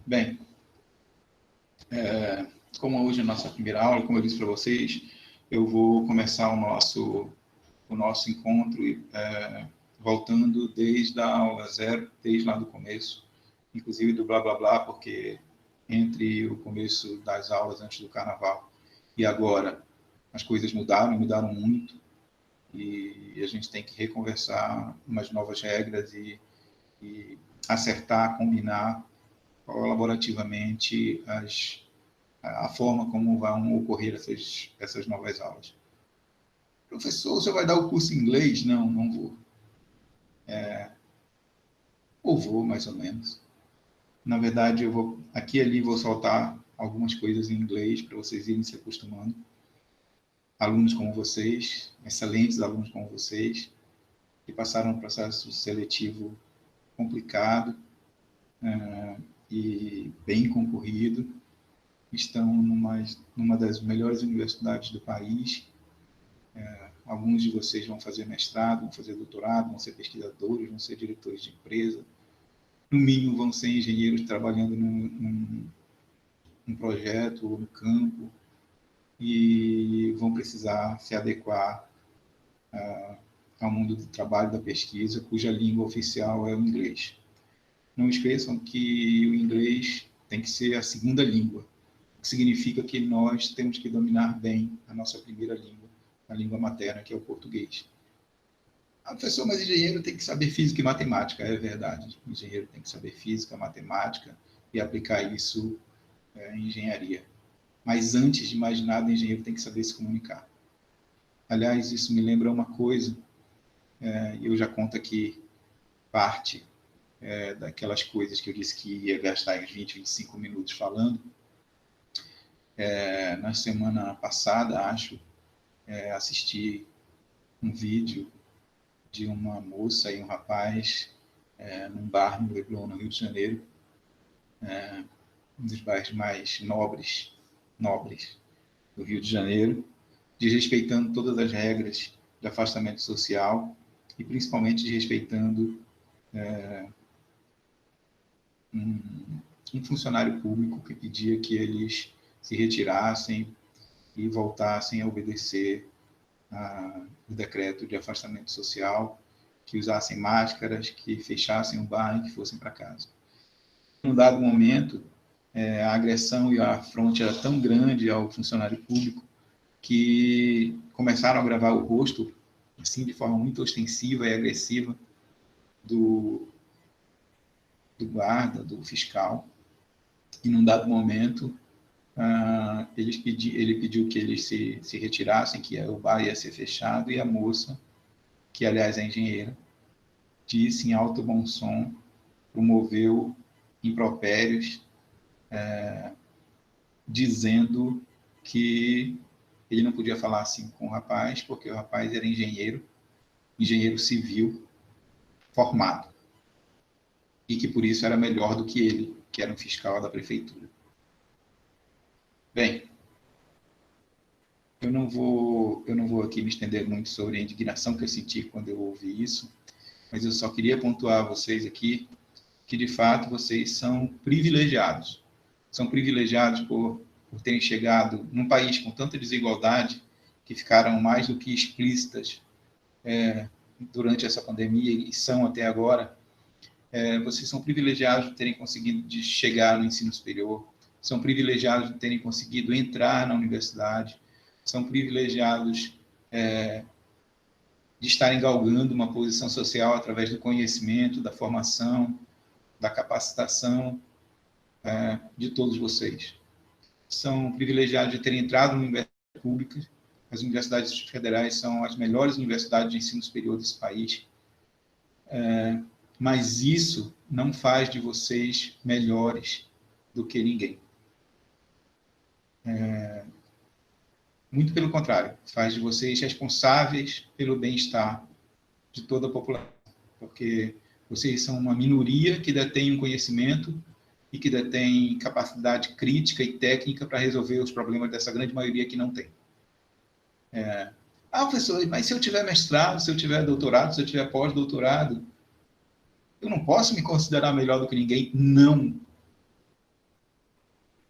Bem, como hoje é a nossa primeira aula, como eu disse para vocês, eu vou começar o nosso encontro voltando desde a aula 0, desde lá do começo, inclusive do blá blá blá, porque entre o começo das aulas antes do carnaval e agora as coisas mudaram muito, e a gente tem que reconversar umas novas regras e acertar, combinar colaborativamente a forma como vão ocorrer essas novas aulas. Professor, você vai dar o curso em inglês? Não, não vou. Ou vou, mais ou menos. Na verdade, eu vou aqui e ali vou soltar algumas coisas em inglês para vocês irem se acostumando. Alunos como vocês, excelentes alunos como vocês, que passaram um processo seletivo complicado e bem concorrido, estão numa das melhores universidades do país. Alguns de vocês vão fazer mestrado, vão fazer doutorado, vão ser pesquisadores, vão ser diretores de empresa. No mínimo, vão ser engenheiros trabalhando num projeto ou no campo, e vão precisar se adequar ao mundo do trabalho, da pesquisa, cuja língua oficial é o inglês. Não esqueçam que o inglês tem que ser a segunda língua, o que significa que nós temos que dominar bem a nossa primeira língua, a língua materna, que é o português. Professor, mas engenheiro tem que saber física e matemática. É verdade, o engenheiro tem que saber física, matemática e aplicar isso em engenharia. Mas antes de mais nada, o engenheiro tem que saber se comunicar. Aliás, isso me lembra uma coisa, eu já conto aqui parte daquelas coisas que eu disse que ia gastar uns 20, 25 minutos falando. Na semana passada, acho, assisti um vídeo de uma moça e um rapaz num bar no Leblon, no Rio de Janeiro, um dos bairros mais nobres do Rio de Janeiro, desrespeitando todas as regras de afastamento social e principalmente desrespeitando um funcionário público que pedia que eles se retirassem e voltassem a obedecer o decreto de afastamento social, que usassem máscaras, que fechassem o bar e que fossem para casa. Num dado momento, a agressão e a afronta era tão grande ao funcionário público que começaram a gravar o rosto, assim, de forma muito ostensiva e agressiva, do guarda, do fiscal. E num dado momento, ele pediu que eles se retirassem, que o bar ia ser fechado, e a moça, que aliás é engenheira, disse em alto bom som, promoveu impropérios, dizendo que ele não podia falar assim com o rapaz, porque o rapaz era engenheiro civil, formado, e que por isso era melhor do que ele, que era um fiscal da prefeitura. Bem, eu não vou aqui me estender muito sobre a indignação que eu senti quando eu ouvi isso, mas eu só queria pontuar a vocês aqui que, de fato, vocês são privilegiados. São privilegiados por terem chegado num país com tanta desigualdade, que ficaram mais do que explícitas durante essa pandemia e são até agora. Vocês são privilegiados de terem conseguido chegar no ensino superior, são privilegiados de terem conseguido entrar na universidade, são privilegiados de estarem galgando uma posição social através do conhecimento, da formação, da capacitação de todos vocês. São privilegiados de terem entrado na universidade pública. As universidades federais são as melhores universidades de ensino superior desse país. Mas isso não faz de vocês melhores do que ninguém. Muito pelo contrário, faz de vocês responsáveis pelo bem-estar de toda a população, porque vocês são uma minoria que detém um conhecimento e que detém capacidade crítica e técnica para resolver os problemas dessa grande maioria que não tem. Professor, mas se eu tiver mestrado, se eu tiver doutorado, se eu tiver pós-doutorado, eu não posso me considerar melhor do que ninguém? Não.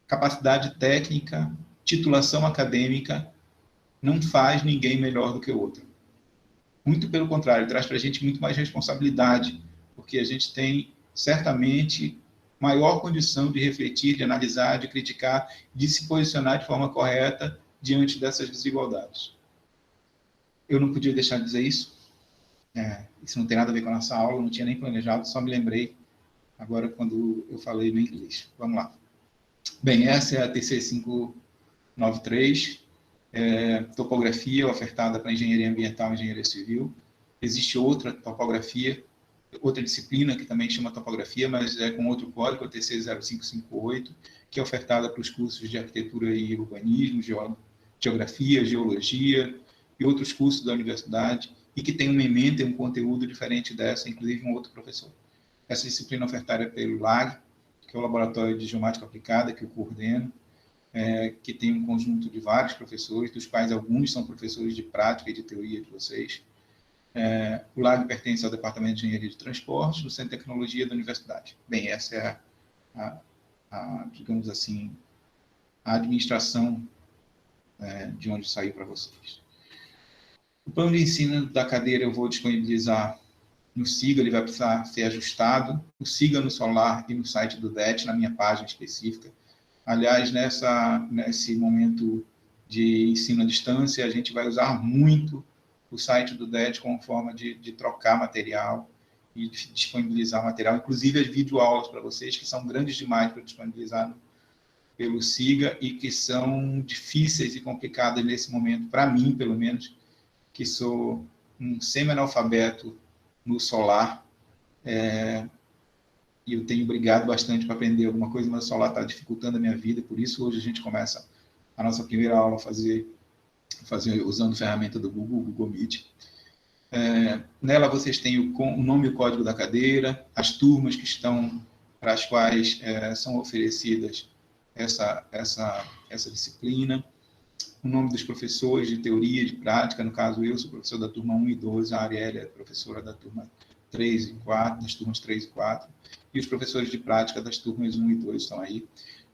capacidade técnica, titulação acadêmica, não faz ninguém melhor do que o outro. Muito pelo contrário, traz para a gente muito mais responsabilidade, porque a gente tem, certamente, maior condição de refletir, de analisar, de criticar, de se posicionar de forma correta diante dessas desigualdades. Eu não podia deixar de dizer isso. Isso não tem nada a ver com a nossa aula, não tinha nem planejado, só me lembrei agora quando eu falei no inglês. Vamos lá. Bem, essa é a TC 593, topografia ofertada para engenharia ambiental e engenharia civil. Existe outra topografia, outra disciplina que também chama topografia, mas é com outro código, a TC 0558, que é ofertada para os cursos de arquitetura e urbanismo, geografia, geologia e outros cursos da universidade, e que tem uma ementa e um conteúdo diferente dessa, inclusive um outro professor. Essa disciplina ofertada é pelo LAG, que é o Laboratório de Geomática Aplicada, que eu coordeno, que tem um conjunto de vários professores, dos quais alguns são professores de prática e de teoria de vocês. O LAG pertence ao Departamento de Engenharia de Transportes, do Centro de Tecnologia da Universidade. Bem, essa é digamos assim, a administração de onde saiu para vocês. O plano de ensino da cadeira eu vou disponibilizar no SIGA, ele vai precisar ser ajustado. O SIGA no Solar e no site do DET, na minha página específica. Aliás, nesse momento de ensino à distância, a gente vai usar muito o site do DET como forma de trocar material e de disponibilizar material, inclusive as videoaulas para vocês, que são grandes demais para disponibilizar pelo SIGA e que são difíceis e complicadas nesse momento, para mim, pelo menos, que sou um semi-analfabeto no Solar, e eu tenho brigado bastante para aprender alguma coisa, mas o Solar está dificultando a minha vida, por isso hoje a gente começa a nossa primeira aula a fazer usando a ferramenta do Google Meet. Nela vocês têm o nome e o código da cadeira, as turmas que estão, para as quais são oferecidas essa disciplina, o nome dos professores de teoria e de prática, no caso eu sou professor da turma 1 e 12, a Arielle é professora da turma 3 e 4, das turmas 3 e 4, e os professores de prática das turmas 1 e 2 estão aí.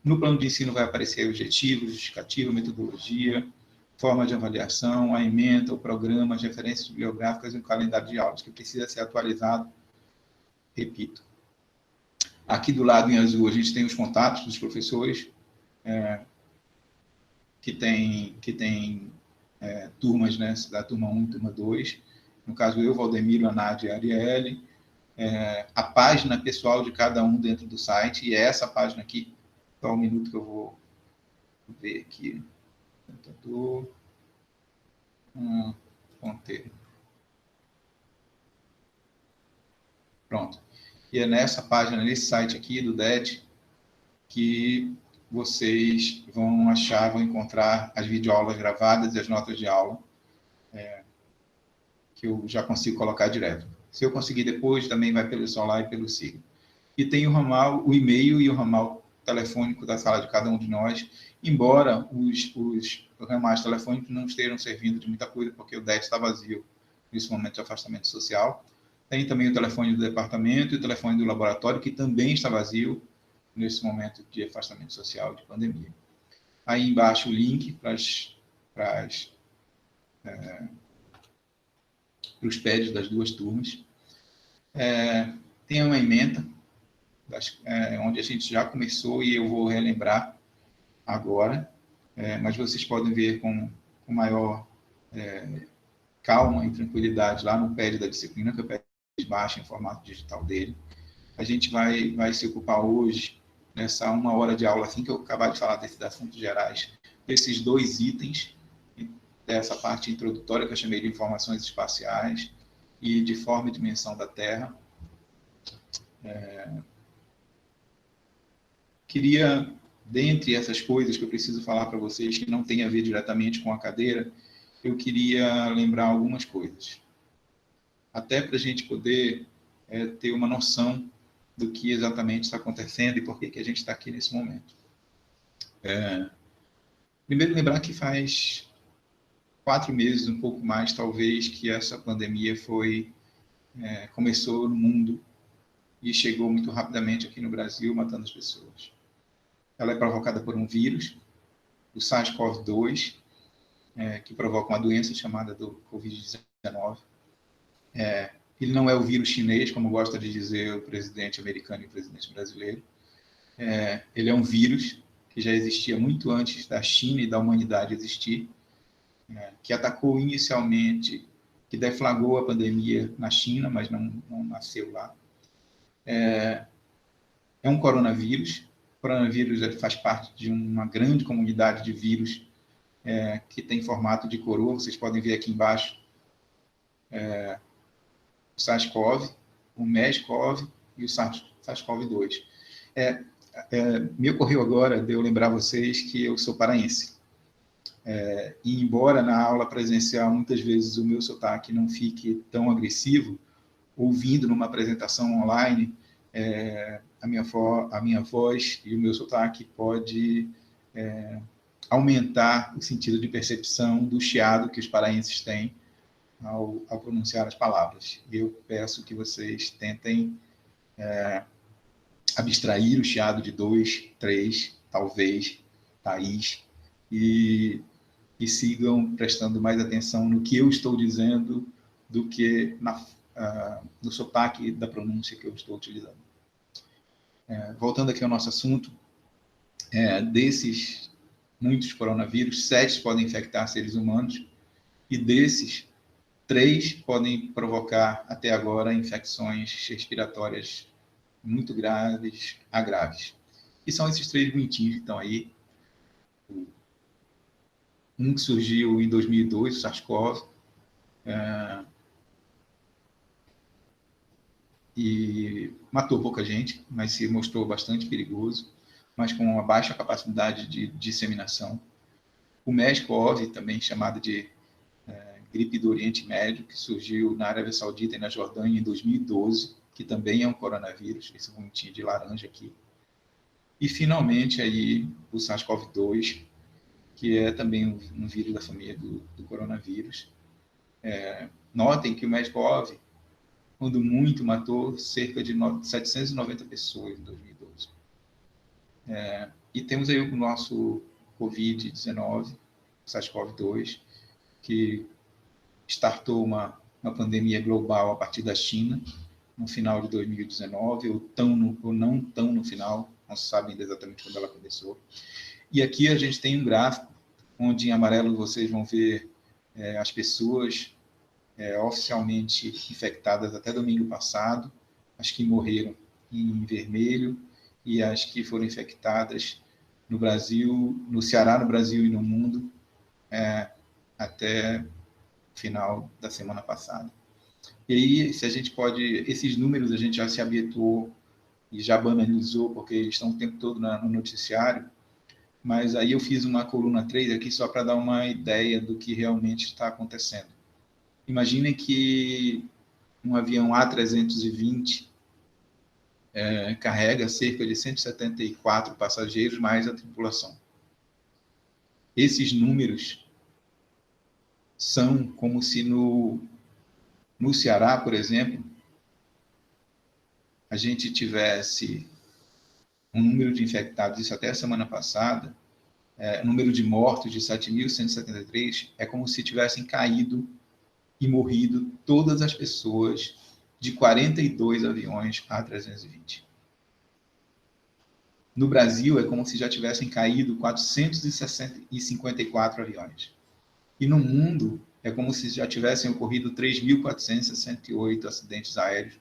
No plano de ensino vai aparecer objetivo, justificativa, metodologia, forma de avaliação, a ementa, o programa, as referências bibliográficas e o calendário de aulas, que precisa ser atualizado, repito. Aqui do lado em azul a gente tem os contatos dos professores, que tem turmas, né, da turma 1 e turma 2, no caso eu, Valdemiro, Anad e Arielle, a página pessoal de cada um dentro do site, e é essa página aqui, só um minuto que eu vou ver aqui, ponteiro. Pronto. E é nessa página, nesse site aqui do DET, que vocês vão encontrar as videoaulas gravadas e as notas de aula, que eu já consigo colocar direto. Se eu conseguir depois, também vai pelo Solar e pelo SIGA. E tem o ramal, o e-mail e o ramal telefônico da sala de cada um de nós, embora os ramais telefônicos não estejam servindo de muita coisa, porque o DET está vazio nesse momento de afastamento social. Tem também o telefone do departamento e o telefone do laboratório, que também está vazio nesse momento de afastamento social, de pandemia. Aí embaixo o link para os pads das duas turmas. Tem uma ementa, onde a gente já começou e eu vou relembrar agora, mas vocês podem ver com maior calma e tranquilidade lá no pad da disciplina, que é o pad baixa em formato digital dele. A gente vai se ocupar hoje, nessa 1 hora de aula, assim que eu acabar de falar desses assuntos gerais, desses 2 itens, dessa parte introdutória que eu chamei de informações espaciais e de forma e dimensão da Terra. Queria, dentre essas coisas que eu preciso falar para vocês, que não tem a ver diretamente com a cadeira, eu queria lembrar algumas coisas. Até para a gente poder ter uma noção do que exatamente está acontecendo e por que a gente está aqui nesse momento. Primeiro, lembrar que faz 4 meses, um pouco mais, talvez, que essa pandemia começou no mundo e chegou muito rapidamente aqui no Brasil, matando as pessoas. ela é provocada por um vírus, o SARS-CoV-2, que provoca uma doença chamada do Covid-19. Ele não é o vírus chinês, como gosta de dizer o presidente americano e o presidente brasileiro. Ele é um vírus que já existia muito antes da China e da humanidade existir, que atacou inicialmente, que deflagrou a pandemia na China, mas não nasceu lá. É um coronavírus. O coronavírus faz parte de uma grande comunidade de vírus que tem formato de coroa. Vocês podem ver aqui embaixo o SARS-CoV, o MERS-CoV e o SARS-CoV-2. Me ocorreu agora de eu lembrar vocês que eu sou paraense. E embora na aula presencial muitas vezes o meu sotaque não fique tão agressivo, ouvindo numa apresentação online, a minha voz e o meu sotaque pode aumentar o sentido de percepção do chiado que os paraenses têm ao pronunciar as palavras. Eu peço que vocês tentem abstrair o chiado de 2, 3, talvez, Thaís, e sigam prestando mais atenção no que eu estou dizendo do que no sotaque da pronúncia que eu estou utilizando. Voltando aqui ao nosso assunto, desses muitos coronavírus, 7 podem infectar seres humanos, e desses, 3 podem provocar, até agora, infecções respiratórias muito graves a graves. E são esses 3 bonitinhos que estão aí. Um que surgiu em 2002, o SARS-CoV, e matou pouca gente, mas se mostrou bastante perigoso, mas com uma baixa capacidade de disseminação. O MERS-CoV, também chamado de gripe do Oriente Médio, que surgiu na Arábia Saudita e na Jordânia em 2012, que também é um coronavírus, esse bonitinho de laranja aqui. E, finalmente, aí, o SARS-CoV-2, que é também um vírus da família do coronavírus. Notem que o MERS-CoV, quando muito, matou cerca de 790 pessoas em 2012. E temos aí o nosso Covid-19, SARS-CoV-2, que startou uma pandemia global a partir da China, no final de 2019, ou não tão no final, não se sabe ainda exatamente quando ela começou. E aqui a gente tem um gráfico, onde em amarelo vocês vão ver as pessoas oficialmente infectadas até domingo passado, as que morreram em vermelho, e as que foram infectadas no Brasil, no Ceará, no Brasil e no mundo, até o final da semana passada. E aí, se a gente pode, esses números a gente já se habituou e já banalizou, porque eles estão o tempo todo no noticiário, mas aí eu fiz uma coluna 3 aqui só para dar uma ideia do que realmente está acontecendo. Imaginem que um avião A320 carrega cerca de 174 passageiros mais a tripulação. Esses números são como se no Ceará, por exemplo, a gente tivesse um número de infectados, isso até a semana passada, número de mortos de 7.173, é como se tivessem caído e morrido todas as pessoas de 42 aviões A320. No Brasil, é como se já tivessem caído 454 aviões. E no mundo, é como se já tivessem ocorrido 3.468 acidentes aéreos,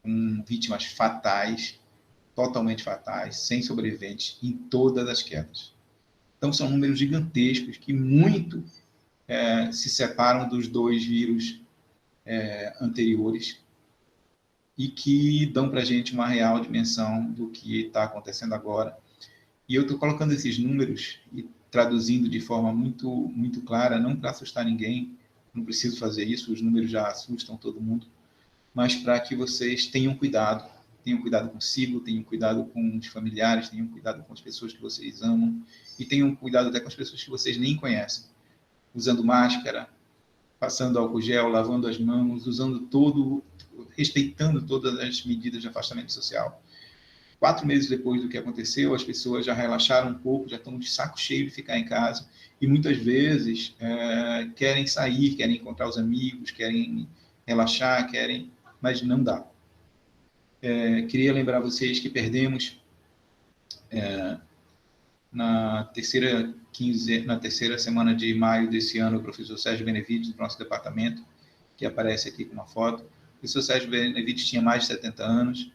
com vítimas fatais, totalmente fatais, sem sobreviventes, em todas as quedas. Então, são números gigantescos que muito se separam dos 2 vírus anteriores e que dão para a gente uma real dimensão do que está acontecendo agora. E eu estou colocando esses números e traduzindo de forma muito, muito clara, não para assustar ninguém, não preciso fazer isso, os números já assustam todo mundo, mas para que vocês tenham cuidado consigo, tenham cuidado com os familiares, tenham cuidado com as pessoas que vocês amam e tenham cuidado até com as pessoas que vocês nem conhecem, usando máscara, passando álcool gel, lavando as mãos, respeitando todas as medidas de afastamento social. 4 meses depois do que aconteceu, as pessoas já relaxaram um pouco, já estão de saco cheio de ficar em casa, e muitas vezes querem sair, querem encontrar os amigos, querem relaxar, mas não dá. Queria lembrar vocês que perdemos na terceira semana de maio desse ano o professor Sérgio Benevides, do nosso departamento, que aparece aqui com uma foto. O professor Sérgio Benevides tinha mais de 70 anos,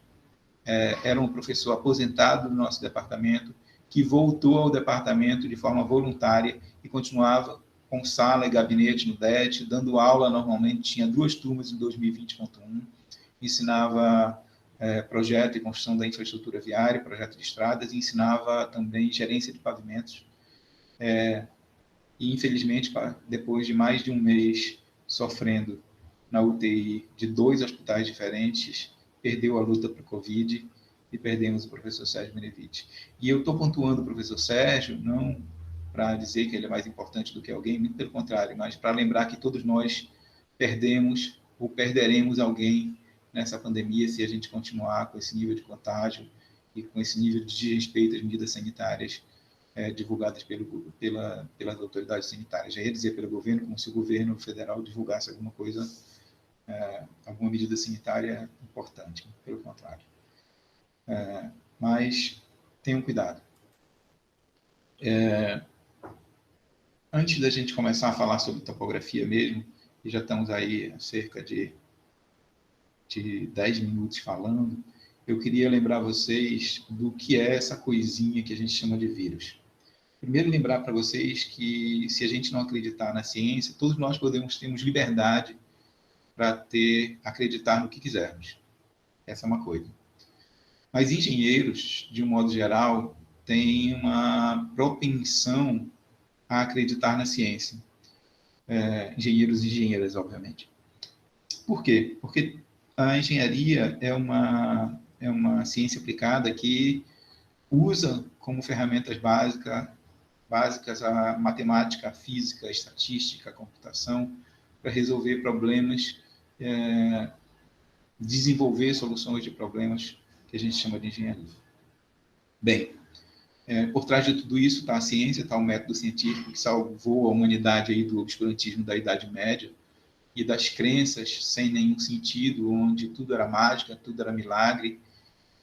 era um professor aposentado do nosso departamento, que voltou ao departamento de forma voluntária e continuava com sala e gabinete no DET, dando aula normalmente, tinha 2 turmas em 2020.1, ensinava projeto e construção da infraestrutura viária, projeto de estradas, e ensinava também gerência de pavimentos. E, infelizmente, depois de mais de um mês sofrendo na UTI de 2 hospitais diferentes, perdeu a luta para o Covid e perdemos o professor Sérgio Benevides. E eu estou pontuando o professor Sérgio, não para dizer que ele é mais importante do que alguém, muito pelo contrário, mas para lembrar que todos nós perdemos ou perderemos alguém nessa pandemia se a gente continuar com esse nível de contágio e com esse nível de desrespeito às medidas sanitárias divulgadas pelas autoridades sanitárias. Já ia dizer pelo governo, como se o governo federal divulgasse alguma coisa, alguma medida sanitária importante, pelo contrário. Mas tenham cuidado. Antes da gente começar a falar sobre topografia mesmo, e já estamos aí há cerca de 10 minutos falando, eu queria lembrar vocês do que é essa coisinha que a gente chama de vírus. Primeiro, lembrar para vocês que, se a gente não acreditar na ciência, todos nós temos liberdade para acreditar no que quisermos. Essa é uma coisa. Mas engenheiros, de um modo geral, têm uma propensão a acreditar na ciência. Engenheiros e engenheiras, obviamente. Por quê? Porque a engenharia é uma ciência aplicada que usa como ferramentas básicas a matemática, a física, a estatística, a computação, para resolver problemas, desenvolver soluções de problemas que a gente chama de engenharia. Bem, por trás de tudo isso está a ciência, está o método científico que salvou a humanidade aí do obscurantismo da Idade Média e das crenças sem nenhum sentido, onde tudo era mágica, tudo era milagre,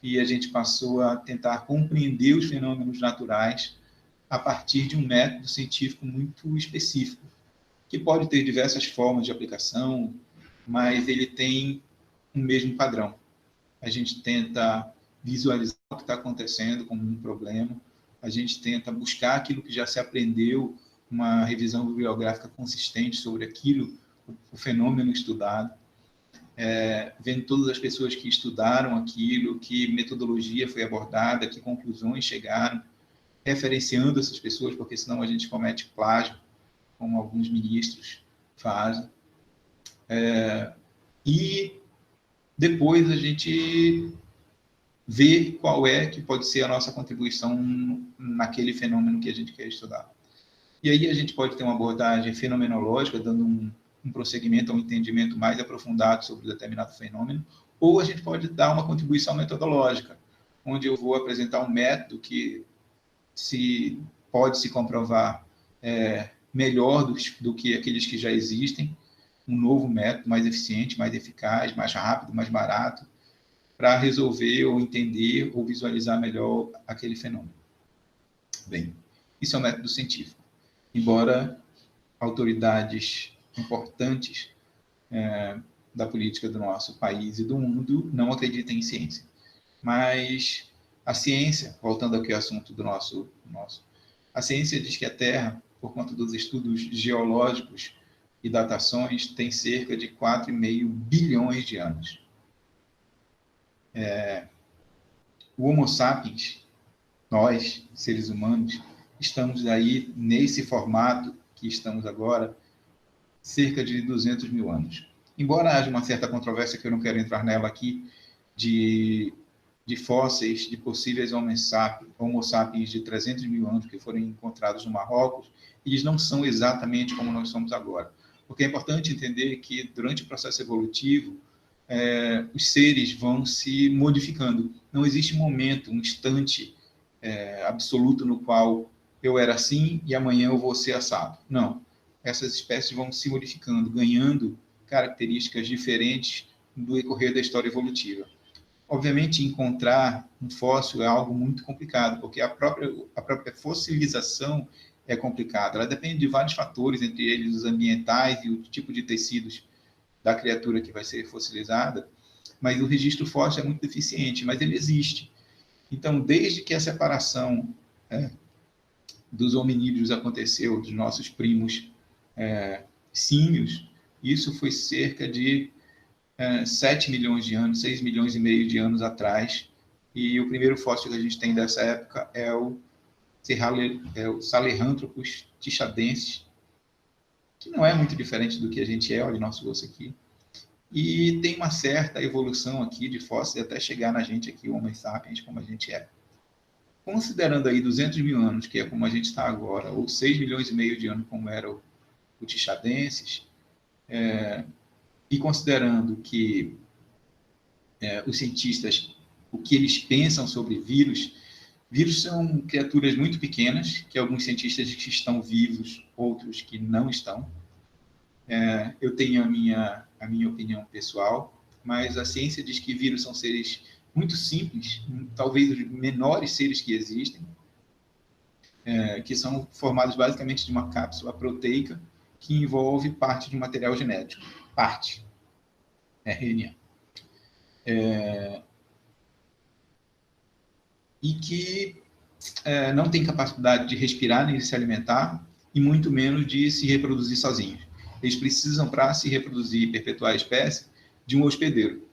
e a gente passou a tentar compreender os fenômenos naturais a partir de um método científico muito específico, que pode ter diversas formas de aplicação, mas ele tem um mesmo padrão. A gente tenta visualizar o que está acontecendo como um problema, a gente tenta buscar aquilo que já se aprendeu, uma revisão bibliográfica consistente sobre aquilo, o fenômeno estudado, vendo todas as pessoas que estudaram aquilo, que metodologia foi abordada, que conclusões chegaram, referenciando essas pessoas, porque senão a gente comete plágio, como alguns ministros fazem. E depois a gente vê qual que pode ser a nossa contribuição naquele fenômeno que a gente quer estudar. E aí a gente pode ter uma abordagem fenomenológica, dando um prosseguimento a um entendimento mais aprofundado sobre determinado fenômeno, ou a gente pode dar uma contribuição metodológica, onde eu vou apresentar um método que pode se comprovar melhor do que aqueles que já existem, um novo método mais eficiente, mais eficaz, mais rápido, mais barato, para resolver ou entender ou visualizar melhor aquele fenômeno. Bem, isso é um método científico. Embora autoridades importantes da política do nosso país e do mundo não acreditem em ciência. Mas a ciência, voltando aqui ao assunto do nosso, a ciência diz que a Terra, por conta dos estudos geológicos e datações, tem cerca de 4,5 bilhões de anos. O Homo sapiens, nós, seres humanos, estamos aí nesse formato que estamos agora, cerca de 200 mil anos. Embora haja uma certa controvérsia, que eu não quero entrar nela aqui, de fósseis de possíveis Homo sapiens de 300 mil anos que foram encontrados no Marrocos, eles não são exatamente como nós somos agora. Porque é importante entender que, durante o processo evolutivo, os seres vão se modificando. Não existe um momento, um instante absoluto no qual eu era assim e amanhã eu vou ser assado. Não. Essas espécies vão se modificando, ganhando características diferentes no decorrer da história evolutiva. Obviamente, encontrar um fóssil é algo muito complicado, porque a própria fossilização é complicada. Ela depende de vários fatores, entre eles os ambientais e o tipo de tecidos da criatura que vai ser fossilizada, mas o registro fóssil é muito deficiente, mas ele existe. Então, desde que a separação dos hominídeos aconteceu, dos nossos primos símios, isso foi cerca de 7 milhões de anos, 6 milhões e meio de anos atrás, e o primeiro fóssil que a gente tem dessa época é o Sahelanthropus tichadensis, que não é muito diferente do que a gente é, olha o nosso osso aqui, e tem uma certa evolução aqui de fósseis até chegar na gente aqui, o Homo sapiens, como a gente é. Considerando aí 200 mil anos, que é como a gente está agora, ou 6 milhões e meio de anos, como era o tichadensis, e considerando que os cientistas, o que eles pensam sobre vírus são criaturas muito pequenas, que alguns cientistas que estão vivos, outros que não estão. Eu tenho a minha opinião pessoal, mas a ciência diz que vírus são seres muito simples, talvez os menores seres que existem, que são formados basicamente de uma cápsula proteica que envolve parte de um material genético. Parte. RNA. E que não tem capacidade de respirar nem de se alimentar, e muito menos de se reproduzir sozinhos. Eles precisam, para se reproduzir e perpetuar a espécie, de um hospedeiro,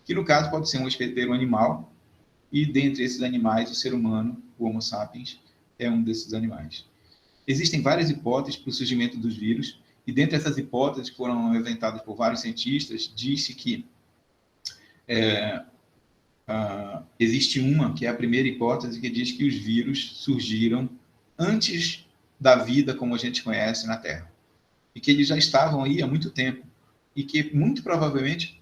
que no caso pode ser um hospedeiro animal, e dentre esses animais, o ser humano, o Homo sapiens, é um desses animais. Existem várias hipóteses para o surgimento dos vírus, e dentre essas hipóteses que foram inventadas por vários cientistas, disse que existe uma, que é a primeira hipótese, que diz que os vírus surgiram antes da vida como a gente conhece na Terra. E que eles já estavam aí há muito tempo. E que, muito provavelmente,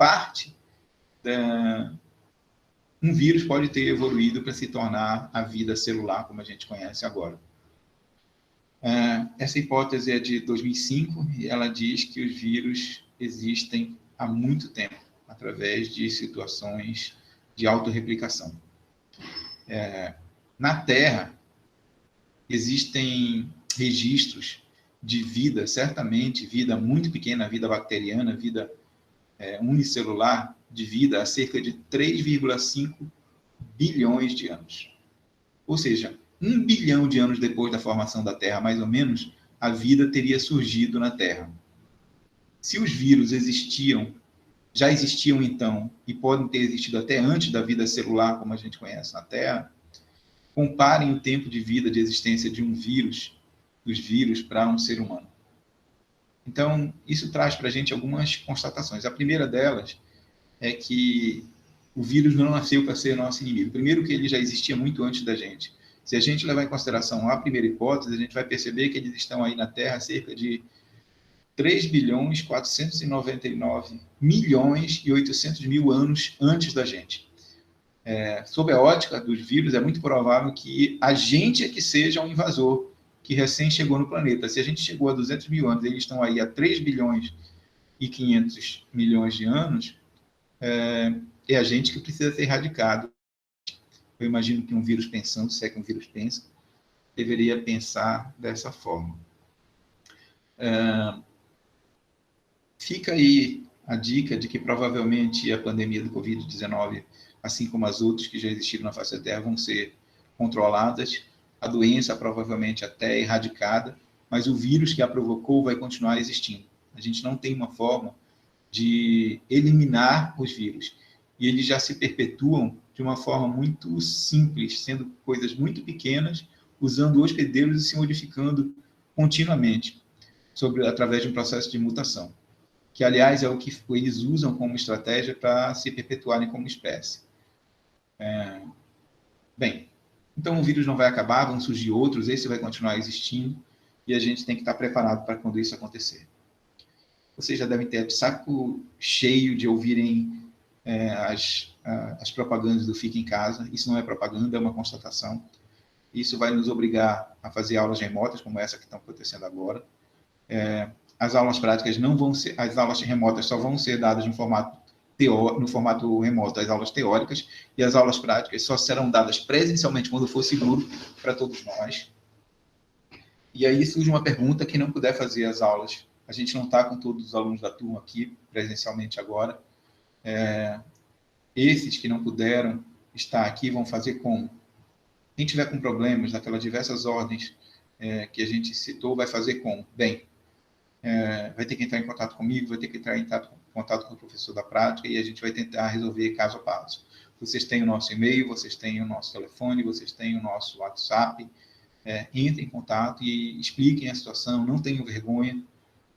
um vírus pode ter evoluído para se tornar a vida celular como a gente conhece agora. Essa hipótese é de 2005 e ela diz que os vírus existem há muito tempo, através de situações de autorreplicação. Na Terra, existem registros de vida, certamente, vida muito pequena, vida bacteriana, vida unicelular, de vida há cerca de 3,5 bilhões de anos. Ou seja, 1 bilhão de anos depois da formação da Terra, mais ou menos, a vida teria surgido na Terra. Se os vírus já existiam então, e podem ter existido até antes da vida celular, como a gente conhece na Terra, comparem o tempo de vida de existência de dos vírus, para um ser humano. Então, isso traz para a gente algumas constatações. A primeira delas é que o vírus não nasceu para ser nosso inimigo. Primeiro que ele já existia muito antes da gente. Se a gente levar em consideração a primeira hipótese, a gente vai perceber que eles estão aí na Terra há cerca de 3.499.800.000 anos antes da gente. Sob a ótica dos vírus, é muito provável que a gente é que seja um invasor que recém chegou no planeta. Se a gente chegou a 200 mil anos, eles estão aí há 3 bilhões e 500 milhões de anos, é a gente que precisa ser erradicado. Eu imagino que um vírus pensando, se é que um vírus pensa, deveria pensar dessa forma. Fica aí a dica de que provavelmente a pandemia do Covid-19, assim como as outras que já existiram na face da Terra, vão ser controladas, a doença provavelmente até erradicada, mas o vírus que a provocou vai continuar existindo. A gente não tem uma forma de eliminar os vírus, e eles já se perpetuam de uma forma muito simples, sendo coisas muito pequenas, usando hospedeiros e se modificando continuamente, através de um processo de mutação, que, aliás, é o que eles usam como estratégia para se perpetuarem como espécie. Bem, então o vírus não vai acabar, vão surgir outros, esse vai continuar existindo, e a gente tem que estar preparado para quando isso acontecer. vocês já devem ter de saco cheio de ouvirem as propagandas do Fique em Casa. Isso não é propaganda, é uma constatação. Isso vai nos obrigar a fazer aulas remotas, como essa que estão acontecendo agora. As aulas práticas não vão ser, as aulas remotas só vão ser dadas no formato remoto, as aulas teóricas, e as aulas práticas só serão dadas presencialmente quando for seguro para todos nós. E aí surge uma pergunta: quem não puder fazer as aulas, a gente não está com todos os alunos da turma aqui presencialmente agora, esses que não puderam estar aqui vão fazer como? Quem tiver com problemas daquelas diversas ordens que a gente citou, vai fazer como? Bem, vai ter que entrar em contato comigo, vai ter que entrar em contato com o professor da prática e a gente vai tentar resolver caso a caso. Vocês têm o nosso e-mail, vocês têm o nosso telefone, vocês têm o nosso WhatsApp. Entrem em contato e expliquem a situação, não tenham vergonha.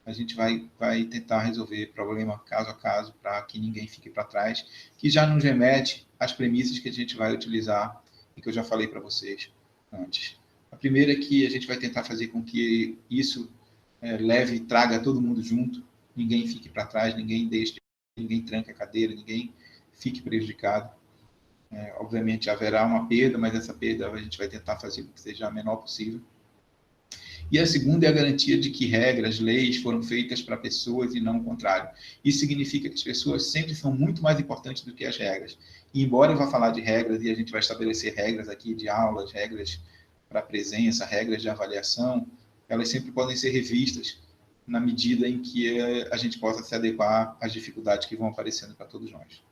A gente vai tentar resolver problema caso a caso para que ninguém fique para trás, que já nos remete às premissas que a gente vai utilizar e que eu já falei para vocês antes. A primeira é que a gente vai tentar fazer com que isso leve e traga todo mundo junto, ninguém fique para trás, ninguém tranque a cadeira, ninguém fique prejudicado. Obviamente haverá uma perda, mas essa perda a gente vai tentar fazer com que seja a menor possível. E a segunda é a garantia de que regras, leis foram feitas para pessoas e não o contrário. Isso significa que as pessoas sempre são muito mais importantes do que as regras. E embora eu vá falar de regras, e a gente vai estabelecer regras aqui de aulas, regras para presença, regras de avaliação, elas sempre podem ser revistas na medida em que a gente possa se adequar às dificuldades que vão aparecendo para todos nós.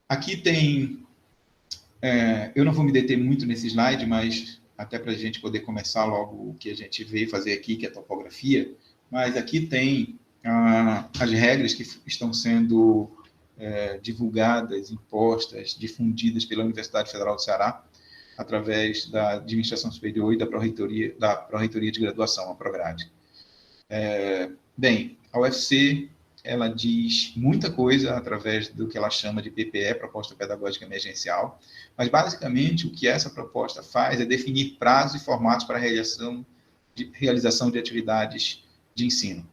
Aqui tem... eu não vou me deter muito nesse slide, mas até para a gente poder começar logo o que a gente veio fazer aqui, que é a topografia, mas aqui tem as regras que estão sendo divulgadas, impostas, difundidas pela Universidade Federal do Ceará, através da Administração Superior e da Pró-Reitoria de Graduação, a Prograde. Bem, a UFC, ela diz muita coisa através do que ela chama de PPE, Proposta Pedagógica Emergencial, mas basicamente o que essa proposta faz é definir prazos e formatos para a realização de atividades de ensino.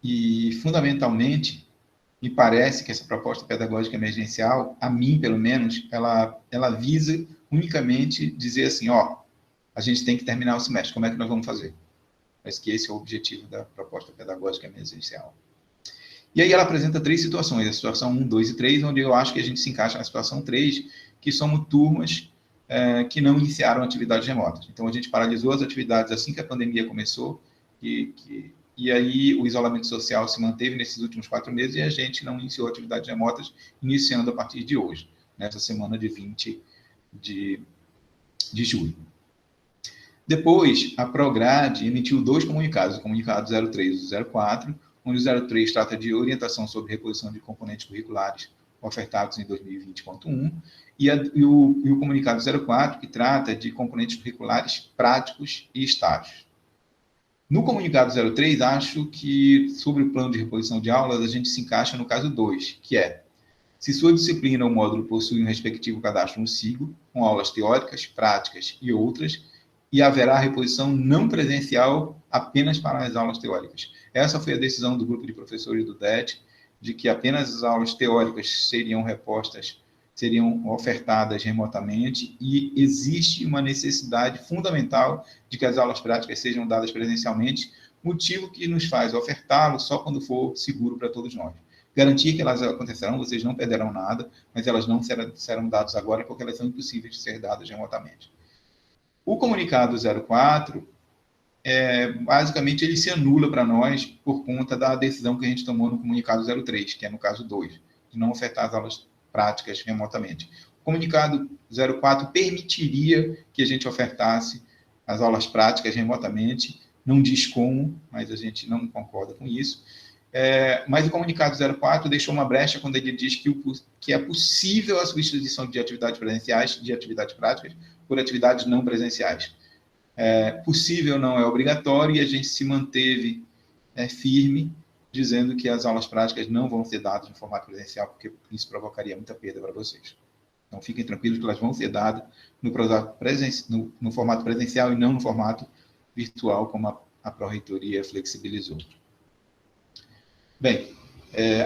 E, fundamentalmente, me parece que essa proposta pedagógica emergencial, a mim, pelo menos, ela visa unicamente dizer assim, a gente tem que terminar o semestre, como é que nós vamos fazer? Mas que esse é o objetivo da proposta pedagógica emergencial. E aí ela apresenta 3 situações, a situação 1, 2 e 3, onde eu acho que a gente se encaixa na situação 3, que somos turmas que não iniciaram atividades remotas. Então, a gente paralisou as atividades assim que a pandemia começou, e aí o isolamento social se manteve nesses últimos 4 meses e a gente não iniciou atividades remotas, iniciando a partir de hoje, nessa semana de 20 de julho. Depois, a Prograde emitiu 2 comunicados, o comunicado 03 e 04, onde o 03 trata de orientação sobre reposição de componentes curriculares ofertados em 2020.1, e o comunicado 04, que trata de componentes curriculares práticos e estágios. No comunicado 03, acho que, sobre o plano de reposição de aulas, a gente se encaixa no caso 2, que é: se sua disciplina ou módulo possui um respectivo cadastro no SIGO, com aulas teóricas, práticas e outras, e haverá reposição não presencial apenas para as aulas teóricas. Essa foi a decisão do grupo de professores do DET, de que apenas as aulas teóricas seriam ofertadas remotamente, e existe uma necessidade fundamental de que as aulas práticas sejam dadas presencialmente, motivo que nos faz ofertá-lo só quando for seguro para todos nós. Garantir que elas acontecerão, vocês não perderão nada, mas elas não serão dadas agora porque elas são impossíveis de ser dadas remotamente. O comunicado 04, basicamente, ele se anula para nós por conta da decisão que a gente tomou no comunicado 03, que é no caso 2, de não ofertar as aulas práticas remotamente. O comunicado 04 permitiria que a gente ofertasse as aulas práticas remotamente, não diz como, mas a gente não concorda com isso. Mas o comunicado 04 deixou uma brecha quando ele diz que é possível a substituição de atividades presenciais, de atividades práticas, por atividades não presenciais. Possível não é obrigatório, e a gente se manteve firme, dizendo que as aulas práticas não vão ser dadas no formato presencial, porque isso provocaria muita perda para vocês. Então, fiquem tranquilos que elas vão ser dadas no formato presencial e não no formato virtual, como a Pró-Reitoria flexibilizou. Bem,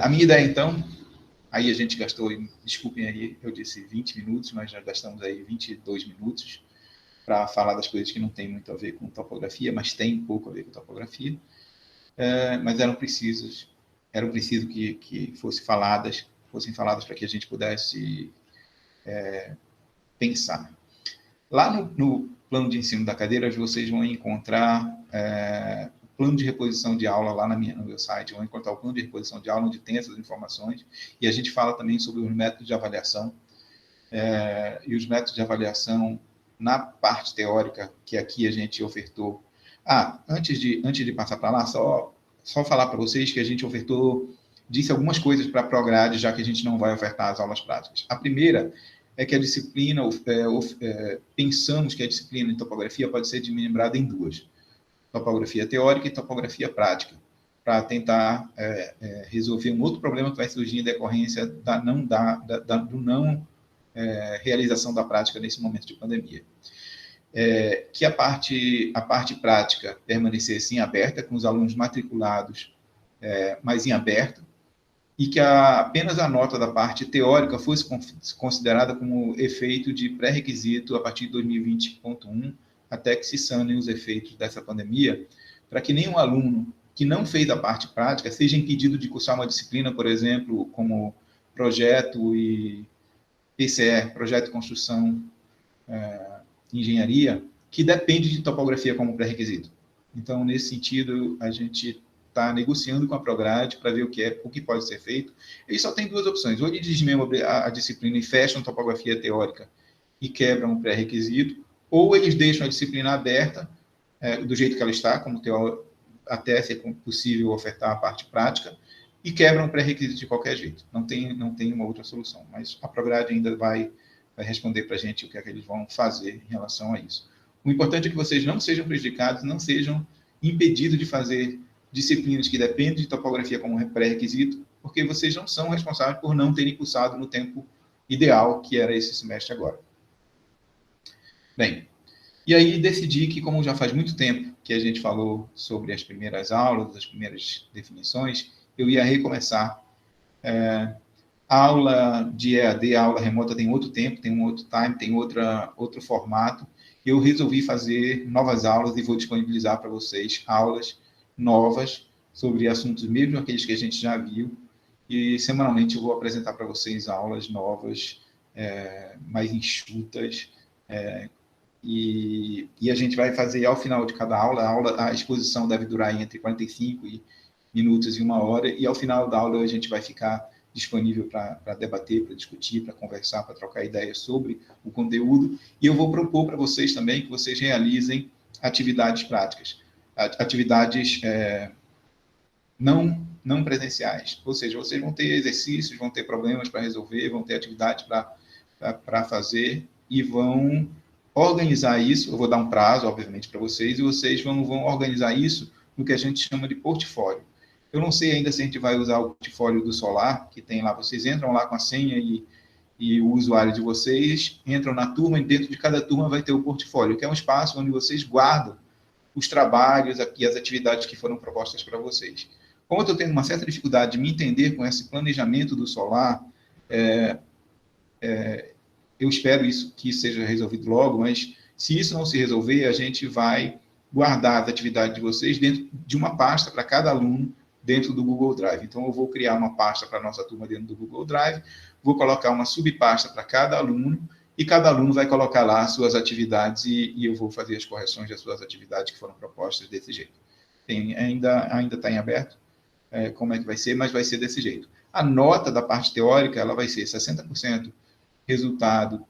a minha ideia, então, aí a gente gastou, desculpem aí, eu disse 20 minutos, mas já gastamos aí 22 minutos para falar das coisas que não tem muito a ver com topografia, mas tem um pouco a ver com topografia, mas eram preciso que fossem faladas para que a gente pudesse pensar. Lá no plano de ensino da cadeira, vocês vão encontrar o plano de reposição de aula lá no meu site, vão encontrar o plano de reposição de aula, onde tem essas informações, e a gente fala também sobre os métodos de avaliação, e os métodos de avaliação na parte teórica, que aqui a gente ofertou. Antes de passar para lá, só falar para vocês que a gente disse algumas coisas para a Prograde, já que a gente não vai ofertar as aulas práticas. A primeira é que a disciplina, pensamos que a disciplina em topografia pode ser desmembrada em duas: topografia teórica e topografia prática, para tentar resolver um outro problema que vai surgir em decorrência da não realização da prática nesse momento de pandemia. Que a parte prática permanecesse em aberta, com os alunos matriculados, mas em aberto, e que apenas a nota da parte teórica fosse considerada como efeito de pré-requisito a partir de 2020.1, até que se sanem os efeitos dessa pandemia, para que nenhum aluno que não fez a parte prática seja impedido de cursar uma disciplina, por exemplo, como projeto e PCE, projeto de construção, engenharia, que depende de topografia como pré-requisito. Então, nesse sentido, a gente está negociando com a Prograde para ver o que pode ser feito. Eles só têm duas opções: ou eles desmembram a disciplina e fecham topografia teórica e quebram o pré-requisito, ou eles deixam a disciplina aberta, do jeito que ela está, como até ser possível ofertar a parte prática, e quebram o pré-requisito de qualquer jeito. Não tem uma outra solução, mas a Prograde ainda vai responder para a gente o que é que eles vão fazer em relação a isso. O importante é que vocês não sejam prejudicados, não sejam impedidos de fazer disciplinas que dependem de topografia como pré-requisito, porque vocês não são responsáveis por não terem cursado no tempo ideal, que era esse semestre agora. Bem, e aí decidi que, como já faz muito tempo que a gente falou sobre as primeiras aulas, as primeiras definições, eu ia recomeçar. Aula de EAD, aula remota tem outro tempo, tem um outro time, tem outro formato. Eu resolvi fazer novas aulas e vou disponibilizar para vocês aulas novas sobre assuntos, mesmo aqueles que a gente já viu, e semanalmente eu vou apresentar para vocês aulas novas, mais enxutas, e a gente vai fazer ao final de cada aula, a exposição deve durar entre 45 minutos e 1 hora, e ao final da aula a gente vai ficar disponível para debater, para discutir, para conversar, para trocar ideias sobre o conteúdo, e eu vou propor para vocês também que vocês realizem atividades práticas, atividades não presenciais, ou seja, vocês vão ter exercícios, vão ter problemas para resolver, vão ter atividades para fazer, e vão organizar isso. Eu vou dar um prazo, obviamente, para vocês, e vocês vão organizar isso no que a gente chama de portfólio. Eu não sei ainda se a gente vai usar o portfólio do Solar, que tem lá, vocês entram lá com a senha e o usuário de vocês, entram na turma, e dentro de cada turma vai ter o portfólio, que é um espaço onde vocês guardam os trabalhos e as atividades que foram propostas para vocês. Como eu estou tendo uma certa dificuldade de me entender com esse planejamento do Solar, eu espero que isso seja resolvido logo, mas se isso não se resolver, a gente vai guardar as atividades de vocês dentro de uma pasta para cada aluno, dentro do Google Drive. Então, eu vou criar uma pasta para a nossa turma dentro do Google Drive, vou colocar uma subpasta para cada aluno, e cada aluno vai colocar lá as suas atividades, e eu vou fazer as correções das suas atividades que foram propostas desse jeito. Ainda está em aberto como é que vai ser, mas vai ser desse jeito. A nota da parte teórica, ela vai ser 60% resultado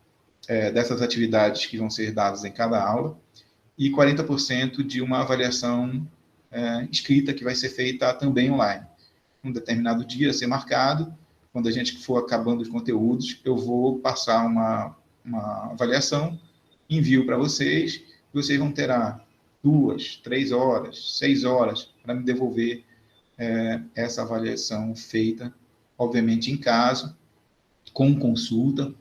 dessas atividades que vão ser dadas em cada aula, e 40% de uma avaliação escrita que vai ser feita também online. Um determinado dia a ser marcado, quando a gente for acabando os conteúdos, eu vou passar uma avaliação, envio para vocês, e vocês vão ter 2, 3 horas, 6 horas para me devolver essa avaliação feita, obviamente em casa, com consulta,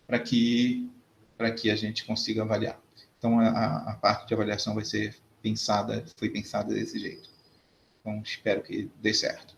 para que a gente consiga avaliar. Então, a parte de avaliação vai ser foi pensada desse jeito. Então, espero que dê certo.